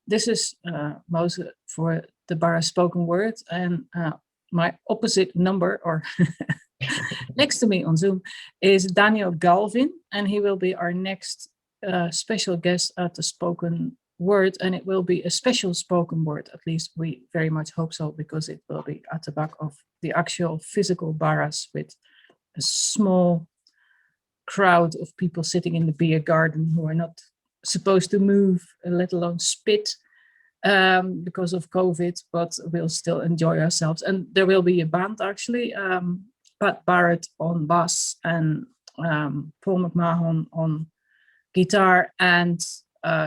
This is Moze for DeBarra spoken word, and my opposite number, or next to me on Zoom, is Daniel Galvin, and he will be our next special guest at the spoken word, and it will be a special spoken word. At least we very much hope so, because it will be at the back of the actual physical barras with a small crowd of people sitting in the beer garden who are not supposed to move, let alone spit, because of COVID, but we'll still enjoy ourselves. And there will be a band actually, Pat Barrett on bass and Paul McMahon on guitar, and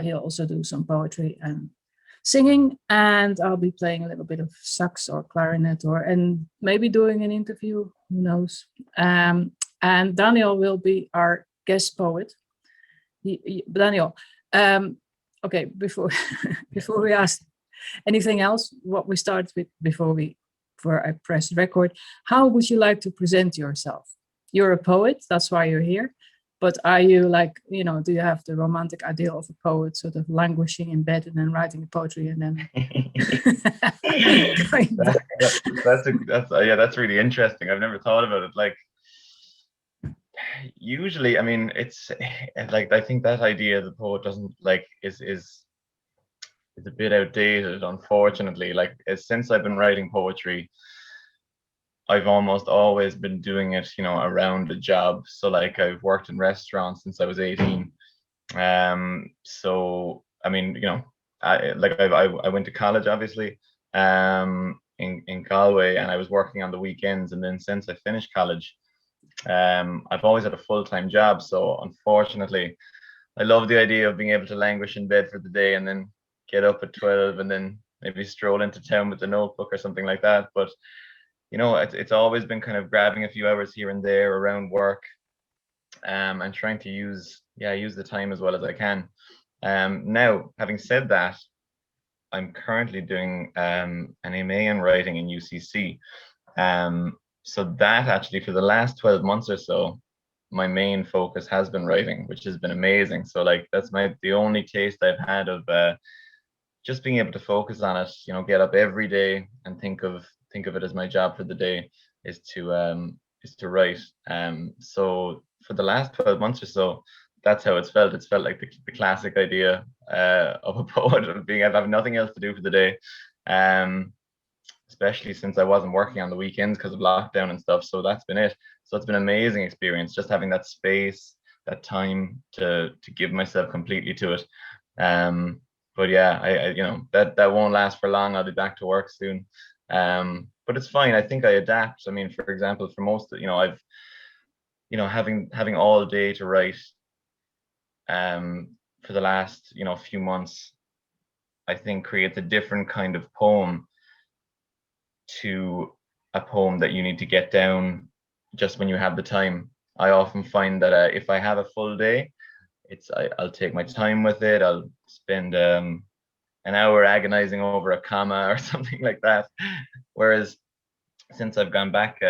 he'll also do some poetry and singing, and I'll be playing a little bit of sax or clarinet, and maybe doing an interview, who knows. And Daniel will be our guest poet. Daniel, okay, before we ask anything else, what we start with before I press record, how would you like to present yourself? You're a poet, that's why you're here. But are you like, do you have the romantic ideal of a poet, sort of languishing in bed and then writing poetry and then? That's really interesting. I've never thought about it. Like, usually, I mean, it's like, I think that idea the poet doesn't like is a bit outdated, unfortunately. Like, since I've been writing poetry, I've almost always been doing it, around a job. So like, I've worked in restaurants since I was 18. So I mean, I went to college, obviously, in Galway, and I was working on the weekends. And then since I finished college, I've always had a full-time job. So unfortunately, I love the idea of being able to languish in bed for the day and then get up at 12 and then maybe stroll into town with a notebook or something like that. But it's always been kind of grabbing a few hours here and there around work, and trying to use the time as well as I can. Now, having said that, I'm currently doing an MA in writing in UCC. So that actually, for the last 12 months or so, my main focus has been writing, which has been amazing. So like, that's the only taste I've had of just being able to focus on it. Get up every day and think of it as my job for the day is to write. So for the last 12 months or so, that's how it's felt. It's felt like the classic idea of a poet, of having nothing else to do for the day. Especially since I wasn't working on the weekends because of lockdown and stuff. So that's been it. So it's been an amazing experience, just having that space, that time to give myself completely to it. But yeah, I that won't last for long. I'll be back to work soon. But it's fine. I think I adapt. I mean, for example, for most, I've, having all day to write, for the last, few months, I think creates a different kind of poem to a poem that you need to get down just when you have the time. I often find that if I have a full day, I'll take my time with it. I'll spend an hour agonizing over a comma or something like that. Whereas since I've gone back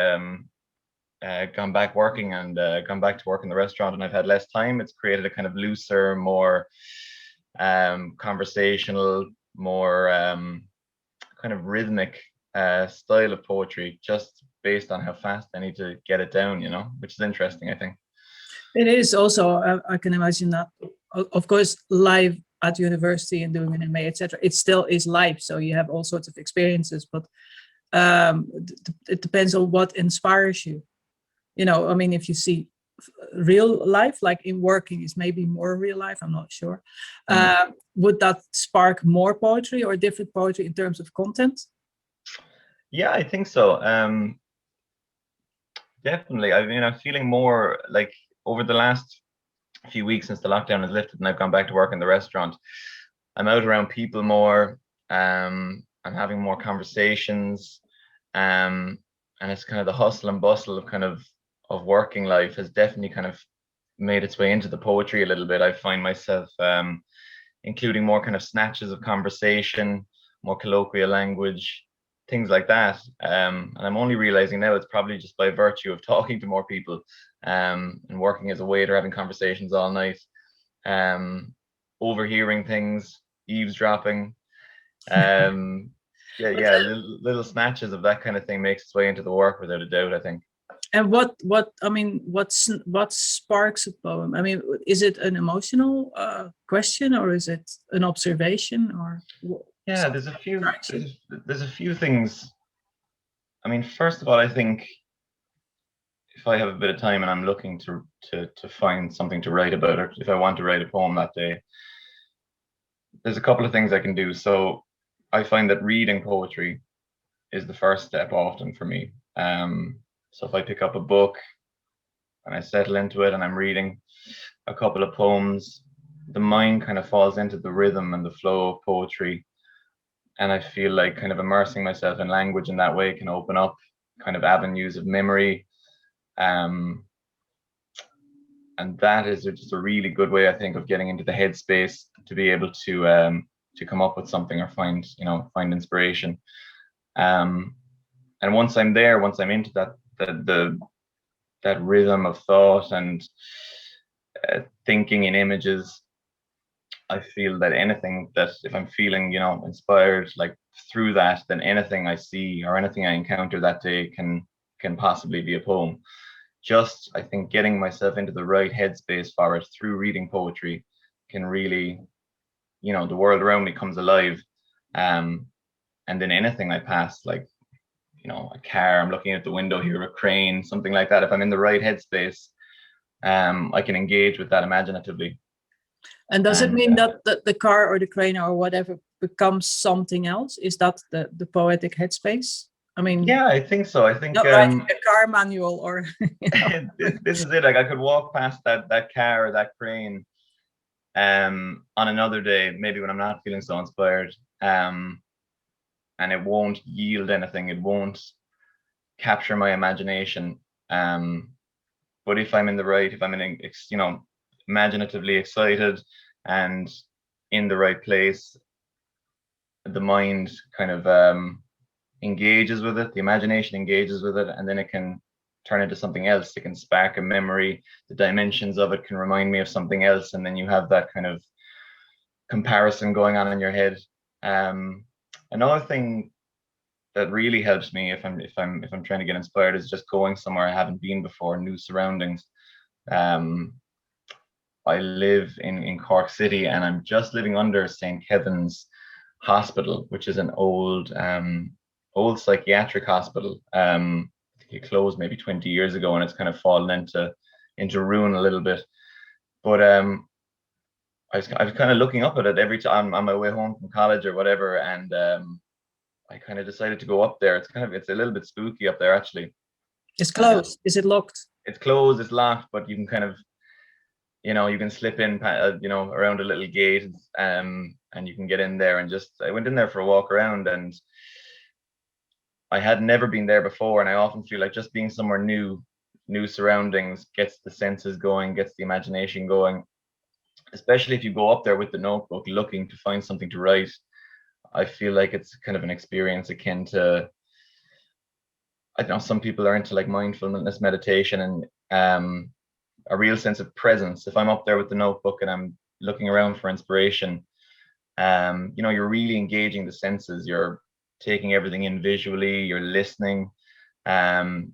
working and gone back to work in the restaurant, and I've had less time, it's created a kind of looser, more conversational, more kind of rhythmic style of poetry, just based on how fast I need to get it down, which is interesting, I think. It is also, I can imagine that, of course, live at university and doing an MA, etc. It still is live, so you have all sorts of experiences, but it depends on what inspires you. I mean, if you see real life, like in working is maybe more real life, I'm not sure. Would that spark more poetry or different poetry in terms of content? Yeah, I think so. Definitely. I mean, I'm feeling more like over the last few weeks since the lockdown has lifted and I've gone back to work in the restaurant, I'm out around people more. I'm having more conversations, and it's kind of the hustle and bustle of working life has definitely kind of made its way into the poetry a little bit. I find myself including more kind of snatches of conversation, more colloquial language, things like that. And I'm only realizing now it's probably just by virtue of talking to more people, and working as a waiter, having conversations all night, overhearing things, eavesdropping. Yeah, little snatches of that kind of thing makes its way into the work without a doubt, I think. And what sparks a poem? I mean, is it an emotional question, or is it an observation, or? Yeah, there's a few things. I mean, first of all, I think if I have a bit of time and I'm looking to find something to write about, or if I want to write a poem that day, there's a couple of things I can do. So I find that reading poetry is the first step often for me. So if I pick up a book and I settle into it and I'm reading a couple of poems, the mind kind of falls into the rhythm and the flow of poetry. And I feel like kind of immersing myself in language in that way can open up kind of avenues of memory. And that is just a really good way, I think, of getting into the headspace to be able to come up with something or find inspiration. And once I'm there, once I'm into that rhythm of thought and thinking in images, I feel that anything that if I'm feeling, inspired like through that, then anything I see or anything I encounter that day can possibly be a poem. Just, I think, getting myself into the right headspace for it through reading poetry can really, the world around me comes alive. And then anything I pass, like, a car, I'm looking out the window here, a crane, something like that. If I'm in the right headspace, I can engage with that imaginatively. And does it mean that the car or the crane or whatever becomes something else? Is that the poetic headspace? I mean, yeah, I think so. I think not writing a car manual or. This is it. Like I could walk past that car or that crane, on another day, maybe when I'm not feeling so inspired, and it won't yield anything. It won't capture my imagination. But if I'm imaginatively excited and in the right place, the mind kind of engages with it, the imagination engages with it, and then it can turn into something else. It can spark a memory. The dimensions of it can remind me of something else, and then you have that kind of comparison going on in your head. Another thing that really helps me if I'm trying to get inspired is just going somewhere I haven't been before, new surroundings. I live in Cork City, and I'm just living under St. Kevin's Hospital, which is an old psychiatric hospital. I think it closed maybe 20 years ago, and it's kind of fallen into ruin a little bit. But I was kind of looking up at it every time on my way home from college or whatever, and I kind of decided to go up there. It's a little bit spooky up there, actually. It's closed. Is it locked? It's closed. It's locked, but you can kind of, you can slip in, around a little gate, and you can get in there. And I went in there for a walk around, and I had never been there before, and I often feel like just being somewhere new surroundings gets the senses going, gets the imagination going, especially if you go up there with the notebook looking to find something to write. I feel like it's kind of an experience akin to, I don't know, some people are into like mindfulness meditation and a real sense of presence. If I'm up there with the notebook and I'm looking around for inspiration, you're really engaging the senses. You're taking everything in visually, you're listening, even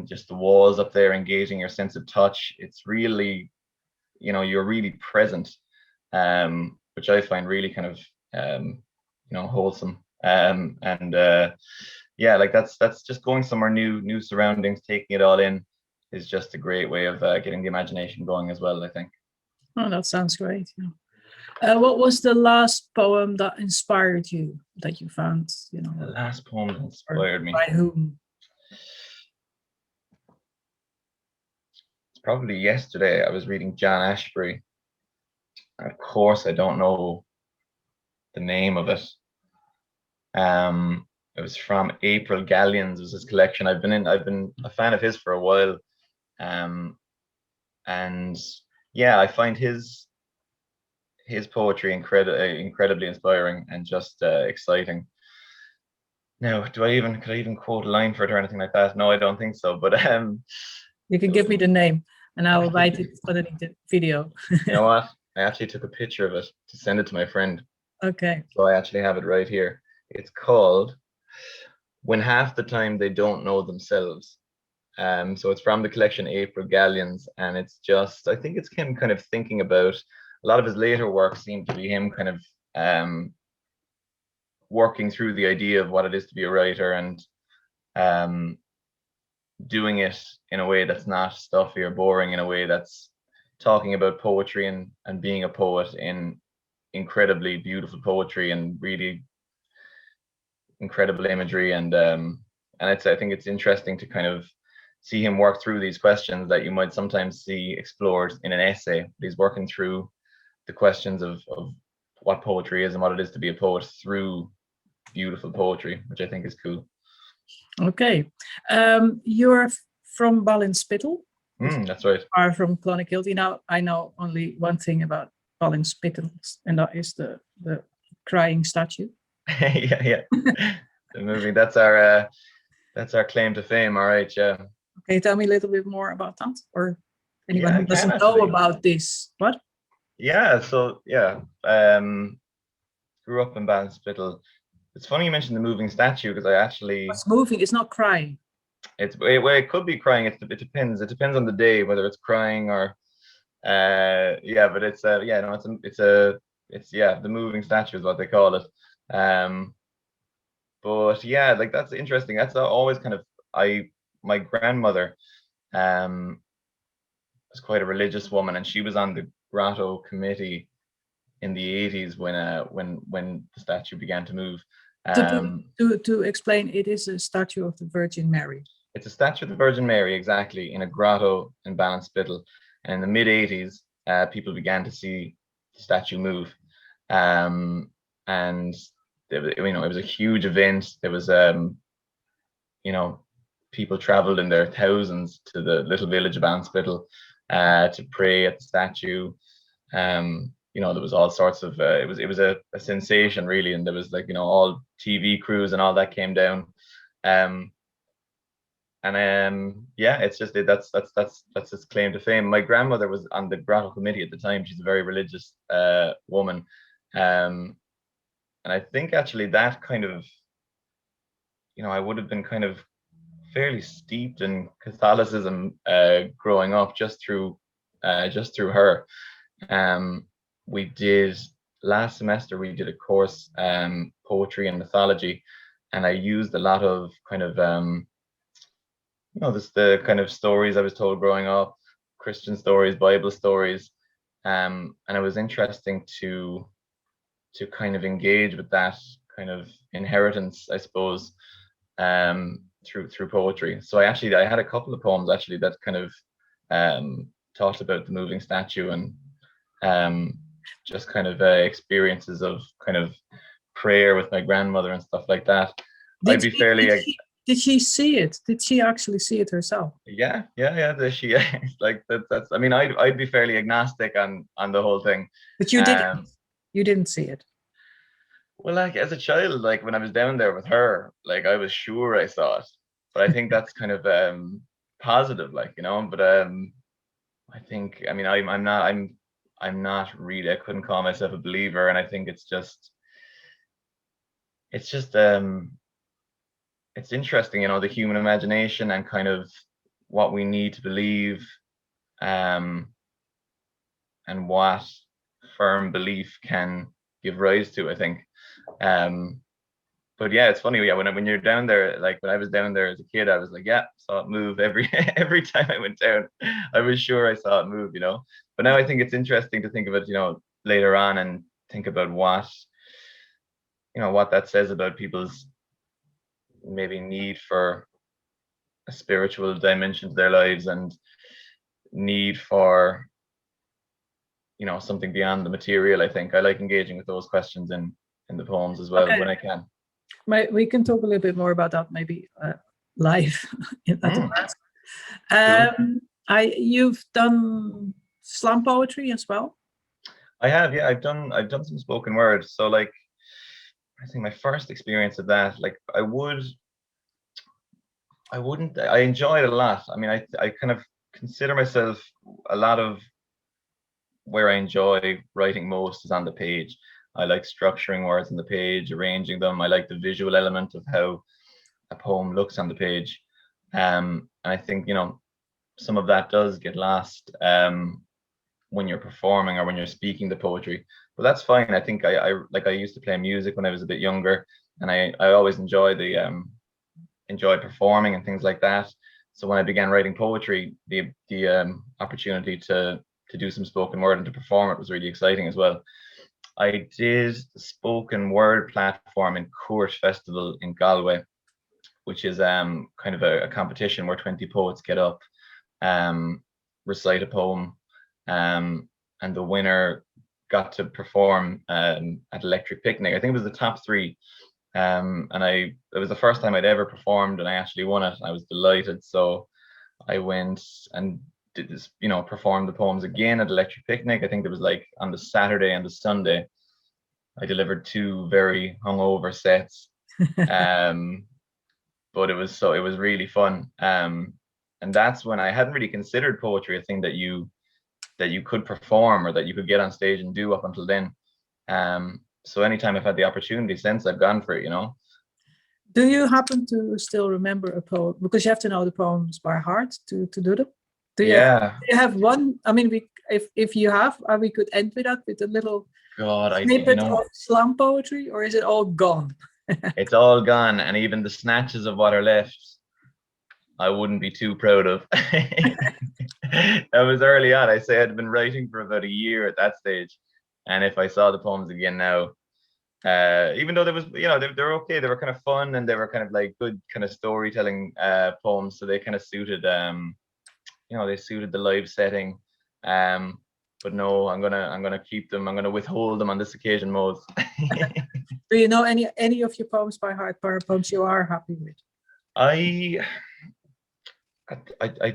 just the walls up there, engaging your sense of touch. It's really, you're really present, which I find really kind of, wholesome. Like that's just going somewhere new surroundings, taking it all in is just a great way of getting the imagination going as well, I think. Oh, that sounds great. Yeah. What was the last poem that inspired you, that you found? The last poem that inspired me. By whom? It's probably yesterday. I was reading John Ashbery. And of course, I don't know the name of it. It was from April Galleons, was his collection. I've been a fan of his for a while. And yeah, I find his poetry incredibly inspiring and just exciting. Now, could I even quote a line for it or anything like that? No, I don't think so. But you can give me the name, and I will write it underneath the video. You know what? I actually took a picture of it to send it to my friend. Okay. So I actually have it right here. It's called When Half the Time They Don't Know Themselves. So it's from the collection April Galleons, and it's just, I think it's him kind of thinking about, a lot of his later work seemed to be him kind of working through the idea of what it is to be a writer, and doing it in a way that's not stuffy or boring, in a way that's talking about poetry and being a poet in incredibly beautiful poetry and really incredible imagery. And I think it's interesting to kind of see him work through these questions that you might sometimes see explored in an essay. But he's working through the questions of what poetry is and what it is to be a poet through beautiful poetry, which I think is cool. Okay. You're from Ballinspittle. That's right. Are from Clonakilty. Now I know only one thing about Ballinspittle, and that is the crying statue. yeah. The movie. That's our claim to fame. All right. Yeah. Okay, tell me a little bit more about that, or anyone Yeah, who doesn't know about this. What? Yeah. So yeah. Grew up in Ballinspittle. It's funny you mentioned the moving statue, because I actually. It's moving. It's not crying. It could be crying. It depends. It depends on the day whether it's crying or. Yeah, but it's the moving statue is what they call it. But yeah, like that's interesting. That's always kind of my grandmother was quite a religious woman, and she was on the grotto committee in the 80s when the statue began to move. To explain, it is a statue of the Virgin Mary. It's a statue of the Virgin Mary, exactly, in a grotto in Ballinspittle. And in the mid 80s, people began to see the statue move, and it was a huge event. There was people traveled in their thousands to the little village of Ballinspittle to pray at the statue. There was all sorts of it was a sensation, really, and there was all TV crews and all that came down. It's just that's its claim to fame. My grandmother was on the grotto committee at the time. She's a very religious woman, and I think actually that kind of, I would have been kind of fairly steeped in Catholicism growing up just through her. Last semester we did a course, poetry and mythology, and I used a lot of kind of the kind of stories I was told growing up, Christian stories, Bible stories, and it was interesting to kind of engage with that kind of inheritance, I suppose, through poetry. So I had a couple of poems actually that kind of talked about the moving statue and just kind of experiences of kind of prayer with my grandmother and stuff like that. Did she see it? Did she actually see it herself? Yeah. She like that's. I mean, I'd be fairly agnostic on the whole thing. But you didn't. You didn't see it. Well, like as a child, like when I was down there with her, like I was sure I saw it. But I think that's kind of positive, like, But I think, I mean, I'm not really. I couldn't call myself a believer, and I think it's just it's interesting, the human imagination and kind of what we need to believe, and what firm belief can give rise to, I think. But yeah, it's funny. Yeah, when you're down there, like when I was down there as a kid, I was like, yeah, saw it move every time I went down. I was sure I saw it move, But now I think it's interesting to think of it, later on, and think about what that says about people's maybe need for a spiritual dimension to their lives and need for something beyond the material. I think I like engaging with those questions in the poems as well, when I can. We can talk a little bit more about that maybe live at the class. You've done slam poetry as well? I have, yeah. I've done some spoken word. So like, I think my first experience of that, like I enjoyed it a lot. I mean, I kind of consider myself a lot of where I enjoy writing most is on the page. I like structuring words on the page, arranging them. I like the visual element of how a poem looks on the page. And I think, some of that does get lost when you're performing or when you're speaking the poetry. But that's fine. I think I used to play music when I was a bit younger, and I always enjoy performing and things like that. So when I began writing poetry, the opportunity to do some spoken word and to perform it was really exciting as well. I did the spoken word platform in Court Festival in Galway, which is kind of a competition where 20 poets get up, recite a poem, and the winner got to perform at Electric Picnic. I think it was the top three. And it was the first time I'd ever performed, and I actually won it. I was delighted. So I went and did this, performed the poems again at Electric Picnic. I think it was like on the Saturday and the Sunday. I delivered 2 very hungover sets. But it was really fun. And that's when I hadn't really considered poetry a thing that you could perform or that you could get on stage and do up until then. So anytime I've had the opportunity since, I've gone for it, Do you happen to still remember a poem? Because you have to know the poems by heart to do them. Do you have one? I mean, if you have, we could end with that, with a little snippet of slam poetry, or is it all gone? It's all gone, and even the snatches of what are left, I wouldn't be too proud of. That was early on. I say I'd been writing for about a year at that stage, and if I saw the poems again now, even though there was, they're okay, they were kind of fun, and they were kind of like good kind of storytelling poems, so they kind of suited, they suited the live setting. But no, I'm gonna keep them. I'm gonna withhold them on this occasion, Moze. Do you know any of your poems by heart? Poems you are happy with? I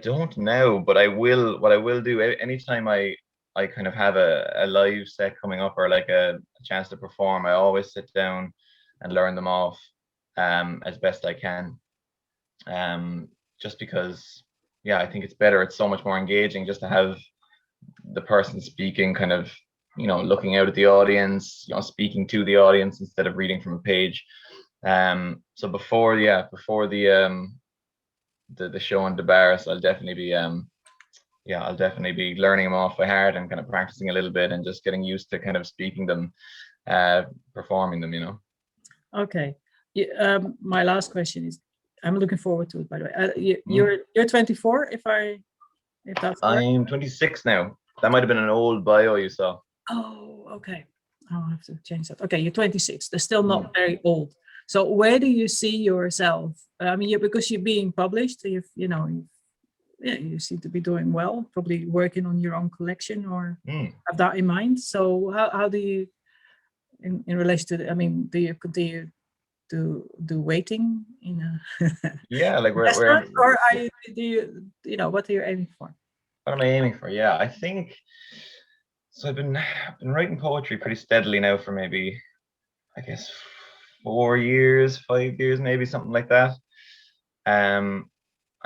don't know, but I will. What I will do anytime I kind of have a live set coming up, or like a chance to perform, I always sit down and learn them off as best I can. Just because, I think it's better. It's so much more engaging just to have the person speaking kind of, looking out at the audience, speaking to the audience instead of reading from a page. So before the show on DeBarra, so I'll definitely be learning them off by heart and kind of practicing a little bit and just getting used to kind of speaking them, performing them, Okay. My last question is, I'm looking forward to it, by the way. You're 24, if that's correct? I'm 26 now. That might have been an old bio you saw. Oh, okay. I'll have to change that. Okay, you're 26. They're still not very old. So where do you see yourself? I mean, because you're being published, you seem to be doing well, probably working on your own collection or have that in mind. So how do you, in relation to, do you continue to do waiting in a like we're or what are you aiming for? What am I aiming for? Yeah, I think so. I've been writing poetry pretty steadily now for maybe, I guess, 4 years, 5 years, maybe something like that. I'm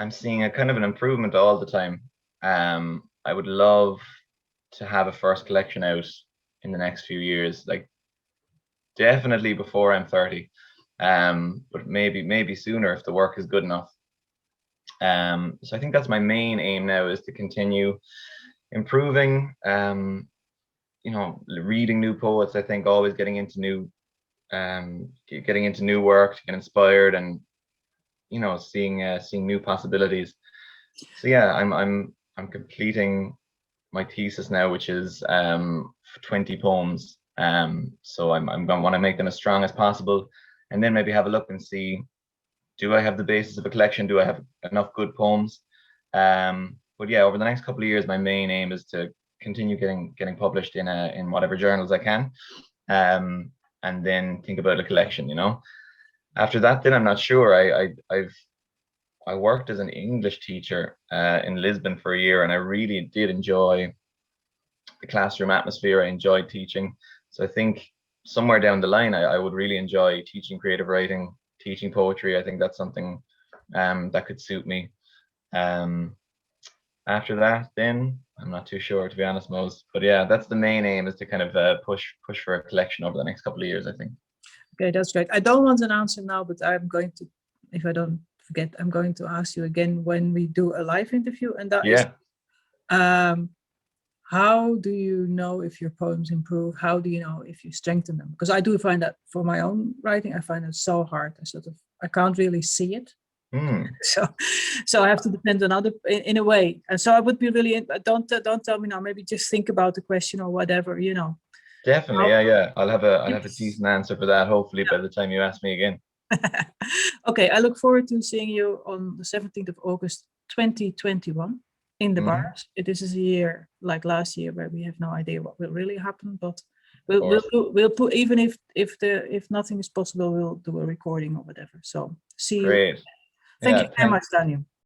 seeing a kind of an improvement all the time. I would love to have a first collection out in the next few years, like definitely before I'm 30, but maybe sooner if the work is good enough. So I think that's my main aim now, is to continue improving, reading new poets. I think always getting into new work to get inspired and, seeing new possibilities. So yeah, I'm completing my thesis now, which is 20 poems. So I'm going to want to make them as strong as possible, and then maybe have a look and see, do I have the basis of a collection? Do I have enough good poems? But yeah, over the next couple of years, my main aim is to continue getting published in whatever journals I can, and then think about a collection. After that, then I'm not sure. I worked as an English teacher in Lisbon for a year, and I really did enjoy the classroom atmosphere. I enjoyed teaching, so I think somewhere down the line, I would really enjoy teaching creative writing, teaching poetry. I think that's something that could suit me. After that, then I'm not too sure, to be honest, Moze. But yeah, that's the main aim, is to kind of push for a collection over the next couple of years, I think. Okay, that's great. I don't want an answer now, but I'm going to, if I don't forget, I'm going to ask you again when we do a live interview, and that is, how do you know if your poems improve? How do you know if you strengthen them? Because I do find that for my own writing, I find it so hard. I can't really see it. So I have to depend on other in a way. And so I would be really, don't tell me now, maybe just think about the question or whatever, Definitely, yeah. I'll have a decent answer for that, hopefully, by the time you ask me again. Okay, I look forward to seeing you on the 17th of August 2021 in the bars. This is a year like last year where we have no idea what will really happen, but we'll put, even if nothing is possible, we'll do a recording or whatever. So see you. Great. Thank you very much, Daniel.